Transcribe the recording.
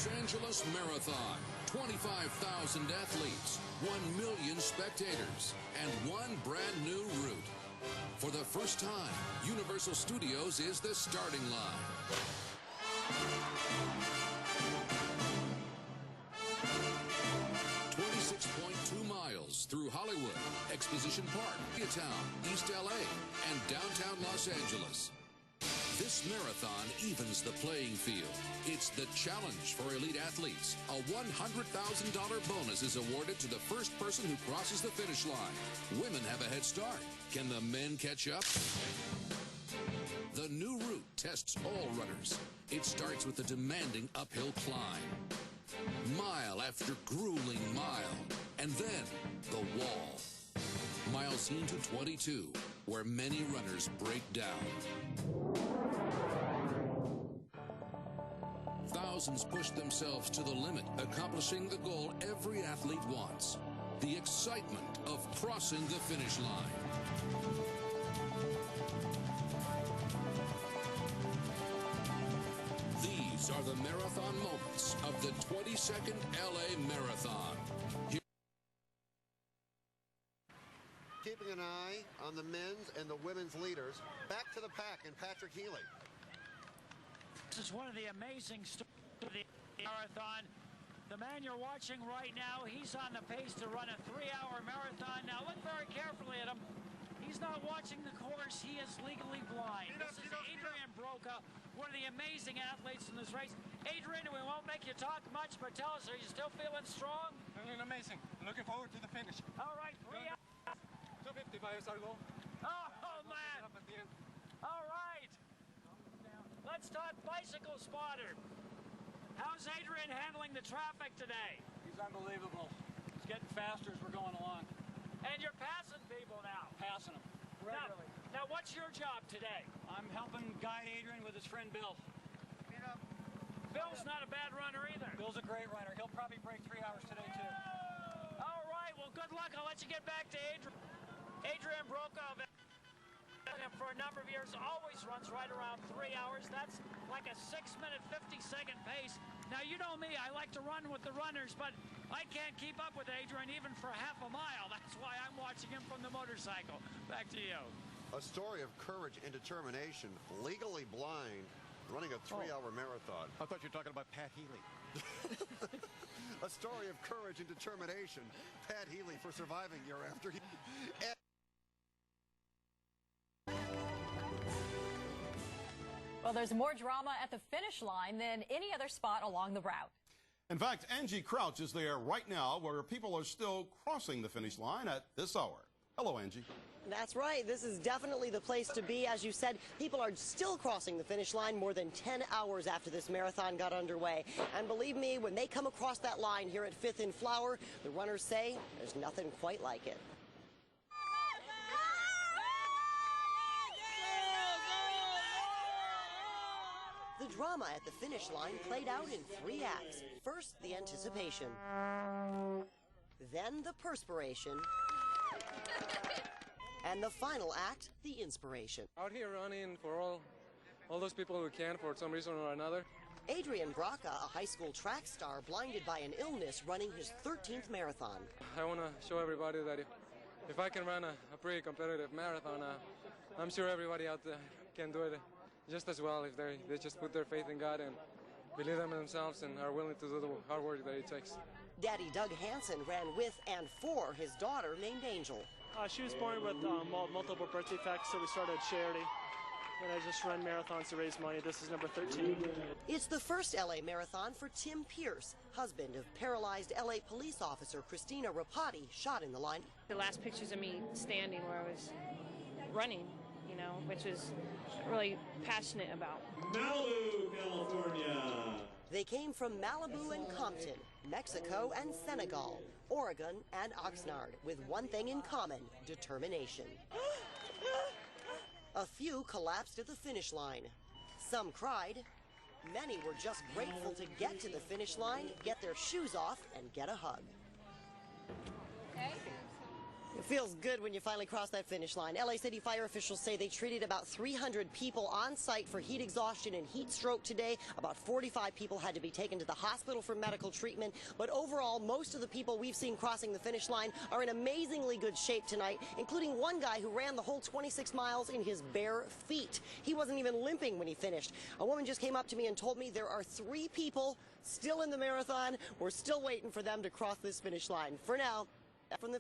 Los Angeles Marathon. 25,000 athletes, 1 million spectators, and one brand new route. For the first time, Universal Studios is the starting line. 26.2 miles through Hollywood, Exposition Park, Koreatown, East LA, and downtown Los Angeles. This marathon evens the playing field. It's the challenge for elite athletes. A $100,000 bonus is awarded to the first person who crosses the finish line. Women have a head start. Can the men catch up? The new route tests all runners. It starts with a demanding uphill climb. Mile after grueling mile. And then the wall. Mile seen to 22, where many runners break down. Thousands push themselves to the limit, accomplishing the goal every athlete wants. The excitement of crossing the finish line. These are the marathon moments of the 22nd LA Marathon. Keeping an eye on the men's and the women's leaders. Back to the pack and Patrick Healy. This is one of the amazing stories of the marathon. The man you're watching right now, he's on the pace to run a 3-hour marathon. Now look very carefully at him. He's not watching the course. He is legally blind. This is Adrian Broca, one of the amazing athletes in this race. Adrian, we won't make you talk much, but tell us, are you still feeling strong? Feeling amazing. Looking forward to the finish. All right, 3 hours. 2:55 is our goal. Oh, man. All right. Let's talk bicycle spotter. How's Adrian handling the traffic today? He's unbelievable. He's getting faster as we're going along. And you're passing people now. Passing them regularly. Now what's your job today? I'm helping guide Adrian with his friend Bill. Bill's not a bad runner either. Bill's a great runner. He'll probably break 3 hours today, too. All right, well, good luck. I'll let you get back to Adrian. Adrian Broca, for a number of years, always runs right around 3 hours. That's like a 6-minute, 50-second pace. Now, you know me, I like to run with the runners, but I can't keep up with Adrian even for half a mile. That's why I'm watching him from the motorcycle. Back to you. A story of courage and determination, legally blind, running a 3-hour marathon. I thought you were talking about Pat Healy. A story of courage and determination. Pat Healy for surviving year after year. Well, there's more drama at the finish line than any other spot along the route. In fact, Angie Crouch is there right now where people are still crossing the finish line at this hour. Hello, Angie. That's right. This is definitely the place to be. As you said, people are still crossing the finish line more than 10 hours after this marathon got underway. And believe me, when they come across that line here at 5th and Flower, the runners say there's nothing quite like it. The drama at the finish line played out in 3 acts. First, the anticipation. Then the perspiration. And the final act, the inspiration. Out here running for all those people who can for some reason or another. Adrian Broca, a high school track star blinded by an illness, running his 13th marathon. I want to show everybody that if I can run a pretty competitive marathon, I'm sure everybody out there can do it just as well if they just put their faith in God and believe in themselves and are willing to do the hard work that it takes. Daddy Doug Hansen ran with and for his daughter named Angel. She was born with multiple birth defects, so we started charity. And I just run marathons to raise money. This is number 13. It's the first LA Marathon for Tim Pierce, husband of paralyzed LA police officer Christina Rapati, shot in the line. The last pictures of me standing where I was running, you know, which was really passionate about. Malibu, California. They came from Malibu and Compton, Mexico and Senegal, Oregon and Oxnard, with one thing in common, determination. A few collapsed at the finish line. Some cried. Many were just grateful to get to the finish line, get their shoes off, and get a hug. Okay. Feels good when you finally cross that finish line. LA City fire officials say they treated about 300 people on site for heat exhaustion and heat stroke today. About 45 people had to be taken to the hospital for medical treatment. But overall, most of the people we've seen crossing the finish line are in amazingly good shape tonight, including one guy who ran the whole 26 miles in his bare feet. He wasn't even limping when he finished. A woman just came up to me and told me there are 3 people still in the marathon. We're still waiting for them to cross this finish line. For now, from the